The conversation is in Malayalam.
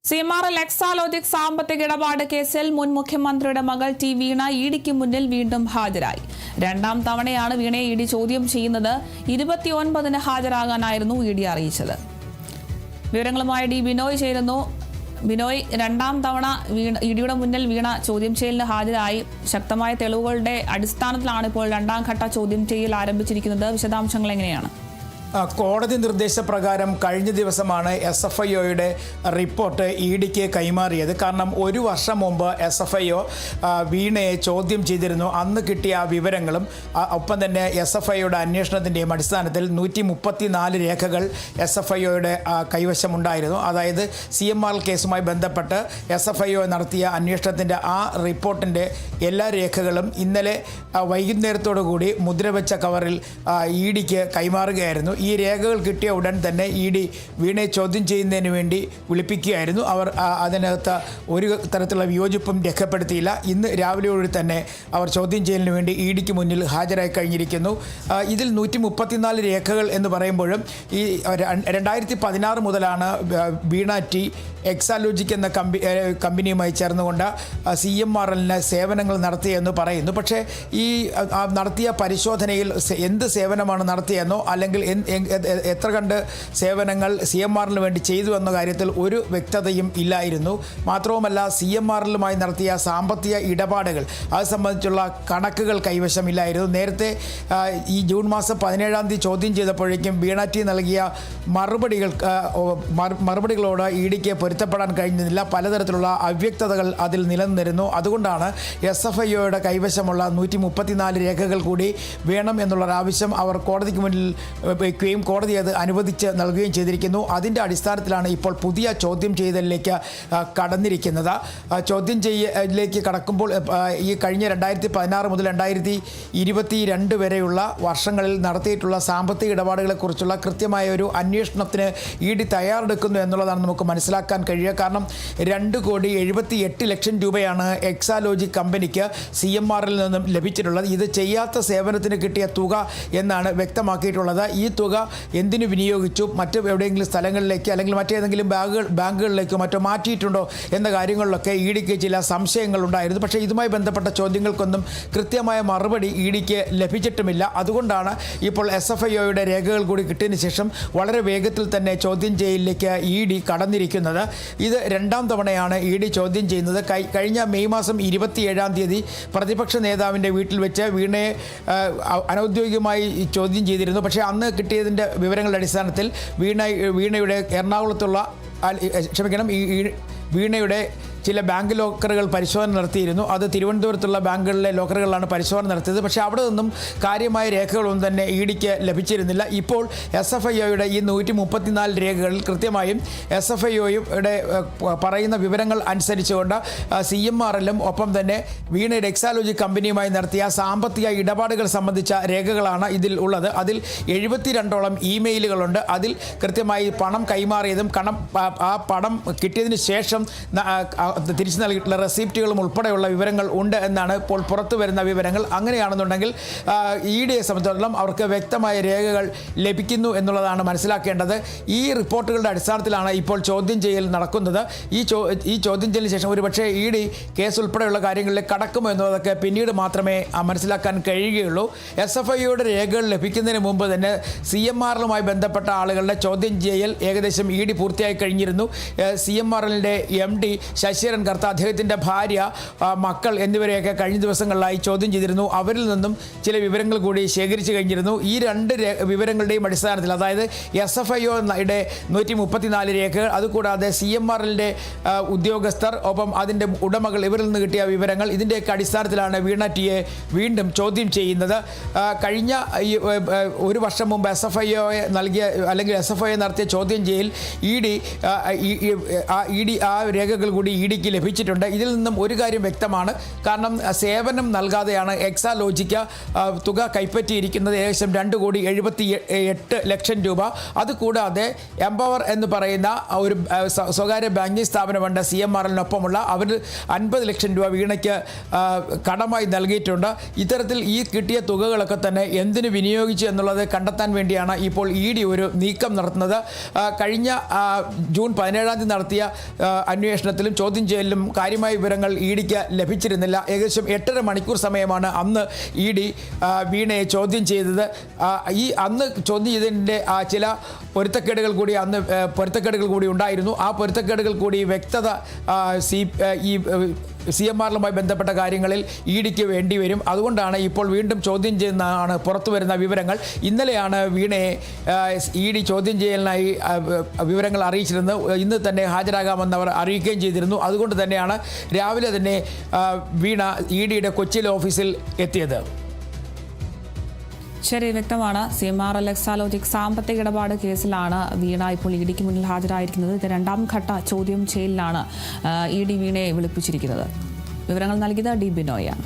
CMRL എക്സാലോജിക് സാമ്പത്തിക ഇടപാട് കേസിൽ മുൻ മുഖ്യമന്ത്രിയുടെ മകൾ ടി വീണ ഇഡിക്ക് മുന്നിൽ വീണ്ടും ഹാജരായി. രണ്ടാം തവണയാണ് വീണയെ ഇഡി ചോദ്യം ചെയ്യുന്നത്. 29-ന് ഹാജരാകാനായിരുന്നു ഇഡി അറിയിച്ചത്. വിവരങ്ങളുമായി ഡി ബിനോയ് ചേരുന്നു. ബിനോയ്, രണ്ടാം തവണ ഇഡിയുടെ മുന്നിൽ വീണ ചോദ്യം ചെയ്യലിന് ഹാജരായി. ശക്തമായ തെളിവുകളുടെ അടിസ്ഥാനത്തിലാണ് ഇപ്പോൾ രണ്ടാം ഘട്ട ചോദ്യം ചെയ്യൽ ആരംഭിച്ചിരിക്കുന്നത്. വിശദാംശങ്ങൾ എങ്ങനെയാണ്? കോടതി നിർദ്ദേശപ്രകാരം കഴിഞ്ഞ ദിവസമാണ് SFIOയുടെ റിപ്പോർട്ട് ഇഡിക്ക് കൈമാറിയത്. കാരണം ഒരു വർഷം മുമ്പ് SFIO വീണയെ ചോദ്യം ചെയ്തിരുന്നു. അന്ന് കിട്ടിയ വിവരങ്ങളും ഒപ്പം തന്നെ SFIOയുടെ അന്വേഷണത്തിൻ്റെയും അടിസ്ഥാനത്തിൽ 134 രേഖകൾ SFIOയുടെ കൈവശമുണ്ടായിരുന്നു. അതായത് CMRL കേസുമായി ബന്ധപ്പെട്ട് SFIO നടത്തിയ അന്വേഷണത്തിൻ്റെ ആ റിപ്പോർട്ടിൻ്റെ എല്ലാ രേഖകളും ഇന്നലെ വൈകുന്നേരത്തോടു കൂടി മുദ്രവെച്ച കവറിൽ ഇഡിക്ക് കൈമാറുകയായിരുന്നു. ഈ രേഖകൾ കിട്ടിയ ഉടൻ തന്നെ ഇഡി വീണയെ ചോദ്യം ചെയ്യുന്നതിന് വേണ്ടി വിളിപ്പിക്കുകയായിരുന്നു. അവർ അതിനകത്ത് ഒരു തരത്തിലുള്ള വിയോജിപ്പും രേഖപ്പെടുത്തിയില്ല. ഇന്ന് രാവിലെയോടെ തന്നെ അവർ ചോദ്യം ചെയ്യലിന് വേണ്ടി ഇഡിക്ക് മുന്നിൽ ഹാജരായി കഴിഞ്ഞിരിക്കുന്നു. ഇതിൽ 134 രേഖകൾ എന്ന് പറയുമ്പോഴും ഈ 2016 മുതലാണ് വീണ ടി എക്സാലോജിക് എന്ന കമ്പനിയുമായി ചേർന്നുകൊണ്ട് CMRLന് സേവനങ്ങൾ നടത്തിയെന്ന് പറയുന്നു. പക്ഷേ ഈ നടത്തിയ പരിശോധനയിൽ എന്ത് സേവനമാണ് നടത്തിയെന്നോ അല്ലെങ്കിൽ എത്ര കണ്ട് സേവനങ്ങൾ CMRLന് വേണ്ടി ചെയ്തു എന്ന കാര്യത്തിൽ ഒരു വ്യക്തതയും ഇല്ലായിരുന്നു. മാത്രവുമല്ല, CMRLുമായി നടത്തിയ സാമ്പത്തിക ഇടപാടുകൾ അത് സംബന്ധിച്ചുള്ള കണക്കുകൾ കൈവശമില്ലായിരുന്നു. നേരത്തെ ഈ ജൂൺ മാസം 17-ാം തീയതി ചോദ്യം ചെയ്തപ്പോഴേക്കും വീണ ടി നൽകിയ മറുപടികളോട് ഇഡിക്ക് പൊരുത്തപ്പെടാൻ കഴിഞ്ഞില്ല. പലതരത്തിലുള്ള അവ്യക്തതകൾ അതിൽ നിലനിന്നിരുന്നു. അതുകൊണ്ടാണ് SFIOയുടെ കൈവശമുള്ള 134 രേഖകൾ കൂടി വേണം എന്നുള്ളൊരാവശ്യം അവർ കോടതിക്ക് മുന്നിൽ വയ്ക്കുകയും കോടതി അത് അനുവദിച്ച് നൽകുകയും ചെയ്തിരിക്കുന്നു. അതിൻ്റെ അടിസ്ഥാനത്തിലാണ് ഇപ്പോൾ പുതിയ ചോദ്യം ചെയ്യലിലേക്ക് കടന്നിരിക്കുന്നത്. ചോദ്യം ചെയ്യലിലേക്ക് കടക്കുമ്പോൾ ഈ കഴിഞ്ഞ 2016 മുതൽ 2022 വരെയുള്ള വർഷങ്ങളിൽ നടത്തിയിട്ടുള്ള സാമ്പത്തിക ഇടപാടുകളെക്കുറിച്ചുള്ള കൃത്യമായ ഒരു അന്വേഷണത്തിന് ഇഡി തയ്യാറെടുക്കുന്നു എന്നുള്ളതാണ് നമുക്ക് മനസ്സിലാക്കാൻ കഴിയുക. കാരണം 2,78,00,000 രൂപയാണ് എക്സാലോജിക് കമ്പനിക്ക് CMRL നിന്നും ലഭിച്ചിട്ടുള്ളത്. ഇത് ചെയ്യാത്ത സേവനത്തിന് കിട്ടിയ തുക എന്നാണ് വ്യക്തമാക്കിയിട്ടുള്ളത്. ഈ തുക എന്തിനു വിനിയോഗിച്ചു, മറ്റ് എവിടെയെങ്കിലും സ്ഥലങ്ങളിലേക്ക് അല്ലെങ്കിൽ മറ്റേതെങ്കിലും ബാങ്കുകളിലേക്കോ മറ്റോ മാറ്റിയിട്ടുണ്ടോ എന്ന കാര്യങ്ങളിലൊക്കെ ഇഡിക്ക് ചില സംശയങ്ങളുണ്ടായിരുന്നു. പക്ഷേ ഇതുമായി ബന്ധപ്പെട്ട ചോദ്യങ്ങൾക്കൊന്നും കൃത്യമായ മറുപടി ഇഡിക്ക് ലഭിച്ചിട്ടുമില്ല. അതുകൊണ്ടാണ് ഇപ്പോൾ SFIOയുടെ രേഖകൾ കൂടി കിട്ടിയതിന് ശേഷം വളരെ വേഗത്തിൽ തന്നെ ചോദ്യം ചെയ്യലിലേക്ക് ഇഡി കടന്നിരിക്കുന്നത്. ഇത് രണ്ടാം തവണയാണ് ഇഡി ചോദ്യം ചെയ്യുന്നത്. കഴിഞ്ഞ മെയ് മാസം 27-ാം തീയതി പ്രതിപക്ഷ നേതാവിൻ്റെ വീട്ടിൽ വെച്ച് വീണയെ അനൗദ്യോഗികമായി ചോദ്യം ചെയ്തിരുന്നു. പക്ഷേ അന്ന് കിട്ടിയതിൻ്റെ വിവരങ്ങളുടെ അടിസ്ഥാനത്തിൽ വീണയുടെ എറണാകുളത്തുള്ള വീണയുടെ ചില ബാങ്ക് ലോക്കറുകൾ പരിശോധന നടത്തിയിരുന്നു. അത് തിരുവനന്തപുരത്തുള്ള ബാങ്കുകളിലെ ലോക്കറുകളിലാണ് പരിശോധന നടത്തിയത്. പക്ഷേ അവിടെ നിന്നും കാര്യമായ രേഖകളൊന്നും തന്നെ ഇഡിക്ക് ലഭിച്ചിരുന്നില്ല. ഇപ്പോൾ SFIOയുടെ ഈ 134 രേഖകളിൽ കൃത്യമായും SFIOയുടെ പറയുന്ന വിവരങ്ങൾ അനുസരിച്ചുകൊണ്ട് CMRLും ഒപ്പം തന്നെ വീണയുടെ എക്സാലോജിക് കമ്പനിയുമായി നടത്തിയ സാമ്പത്തിക ഇടപാടുകൾ സംബന്ധിച്ച രേഖകളാണ് ഇതിൽ ഉള്ളത്. അതിൽ 72ഓളം ഇമെയിലുകളുണ്ട്. അതിൽ കൃത്യമായി പണം കൈമാറിയതും ആ പണം കിട്ടിയതിന് ശേഷം തിരിച്ചു നൽകിയിട്ടുള്ള റെസിപ്റ്റുകളും ഉൾപ്പെടെയുള്ള വിവരങ്ങൾ ഉണ്ട് എന്നാണ് ഇപ്പോൾ പുറത്തു വരുന്ന വിവരങ്ങൾ. അങ്ങനെയാണെന്നുണ്ടെങ്കിൽ ഇഡിയെ സംബന്ധിച്ചിടത്തോളം അവർക്ക് വ്യക്തമായ രേഖകൾ ലഭിക്കുന്നു എന്നുള്ളതാണ് മനസ്സിലാക്കേണ്ടത്. ഈ റിപ്പോർട്ടുകളുടെ അടിസ്ഥാനത്തിലാണ് ഇപ്പോൾ ചോദ്യം ചെയ്യൽ നടക്കുന്നത്. ഈ ചോദ്യം ചെയ്യലിന് ശേഷം ഒരുപക്ഷേ ഇഡി കേസ് ഉൾപ്പെടെയുള്ള കാര്യങ്ങളിലേക്ക് കടക്കുമോ എന്നുള്ളതൊക്കെ പിന്നീട് മാത്രമേ മനസ്സിലാക്കാൻ കഴിയുകയുള്ളൂ. SFIOയുടെ രേഖകൾ ലഭിക്കുന്നതിന് മുമ്പ് തന്നെ CMRLുമായി ബന്ധപ്പെട്ട ആളുകളുടെ ചോദ്യം ചെയ്യൽ ഏകദേശം ഇഡി പൂർത്തിയായി കഴിഞ്ഞിരുന്നു. CMRLിൻ്റെ MD ശശിധരൻ കർത്ത, അദ്ദേഹത്തിൻ്റെ ഭാര്യ, മക്കൾ എന്നിവരെയൊക്കെ കഴിഞ്ഞ ദിവസങ്ങളിലായി ചോദ്യം ചെയ്തിരുന്നു. അവരിൽ നിന്നും ചില വിവരങ്ങൾ കൂടി ശേഖരിച്ചു കഴിഞ്ഞിരുന്നു. ഈ രണ്ട് വിവരങ്ങളുടെയും അടിസ്ഥാനത്തിൽ, അതായത് SFIOയുടെ 134 രേഖകൾ, അതുകൂടാതെ CMRLിൻ്റെ ഉദ്യോഗസ്ഥർ, ഒപ്പം അതിൻ്റെ ഉടമകൾ, ഇവരിൽ നിന്ന് കിട്ടിയ വിവരങ്ങൾ, ഇതിൻ്റെയൊക്കെ അടിസ്ഥാനത്തിലാണ് വീണ ടിയെ വീണ്ടും ചോദ്യം ചെയ്യുന്നത്. കഴിഞ്ഞ ഒരു വർഷം മുമ്പ് SFIOയെ നൽകിയ അല്ലെങ്കിൽ SFIO നടത്തിയ ചോദ്യം ചെയ്യൽ ഇഡി ആ രേഖകൾ കൂടി ഇഡിക്ക് ഡിക്ക് ലഭിച്ചിട്ടുണ്ട്. ഇതിൽ നിന്നും ഒരു കാര്യം വ്യക്തമാണ്. കാരണം സേവനം നൽകാതെയാണ് എക്സാലോജിക്ക തുക കൈപ്പറ്റിയിരിക്കുന്നത്. ഏകദേശം 2,78,00,000 രൂപ. അതുകൂടാതെ എംപവർ എന്ന് പറയുന്ന ഒരു സ്വകാര്യ ബാങ്കിങ് സ്ഥാപനമുണ്ട് CMRLനൊപ്പമുള്ള, അവർ 50 ലക്ഷം രൂപ വീണയ്ക്ക് കടമായി നൽകിയിട്ടുണ്ട്. ഇത്തരത്തിൽ ഈ കിട്ടിയ തുകകളൊക്കെ തന്നെ എന്തിനു വിനിയോഗിച്ചു എന്നുള്ളത് കണ്ടെത്താൻ വേണ്ടിയാണ് ഇപ്പോൾ ED ഒരു നീക്കം നടത്തുന്നത്. കഴിഞ്ഞ ജൂൺ 17 നടത്തിയ അന്വേഷണത്തിലും ചോദ്യം ചെയ്യലിലും കാര്യമായ വിവരങ്ങൾ EDക്ക് ലഭിച്ചിരുന്നില്ല. ഏകദേശം 8.5 മണിക്കൂർ സമയമാണ് അന്ന് ED വീണയെ ചോദ്യം ചെയ്തത്. അന്ന് ചോദ്യം ചെയ്തതിൻ്റെ ചില പൊരുത്തക്കേടുകൾ കൂടി ഉണ്ടായിരുന്നു. ആ പൊരുത്തക്കേടുകൾ കൂടി വ്യക്തത CMRലുമായി ബന്ധപ്പെട്ട കാര്യങ്ങളിൽ EDക്ക് വേണ്ടി വരും. അതുകൊണ്ടാണ് ഇപ്പോൾ വീണ്ടും ചോദ്യം ചെയ്യുന്നതാണ് പുറത്തു വരുന്ന വിവരങ്ങൾ. ഇന്നലെയാണ് വീണയെ ED ചോദ്യം ചെയ്യലിനായി വിവരങ്ങൾ അറിയിച്ചിരുന്നത്. ഇന്ന് തന്നെ ഹാജരാകാമെന്ന് അവർ അറിയിക്കുകയും ചെയ്തിരുന്നു. അതുകൊണ്ട് തന്നെയാണ് രാവിലെ തന്നെ വീണ EDയുടെ കൊച്ചിയിലെ ഓഫീസിൽ എത്തിയത്. ശരി, വ്യക്തമാണ്. CMRL എക്സാലോജിക് സാമ്പത്തിക ഇടപാട് കേസിലാണ് വീണ ഇപ്പോൾ EDക്ക് മുന്നിൽ ഹാജരായിരിക്കുന്നത്. ഇത് 2ാം ഘട്ട ചോദ്യം ചെയ്യലിലാണ് ED വീണയെ വിളിപ്പിച്ചിരിക്കുന്നത്. വിവരങ്ങൾ നൽകിയത് D ബിനോയാണ്.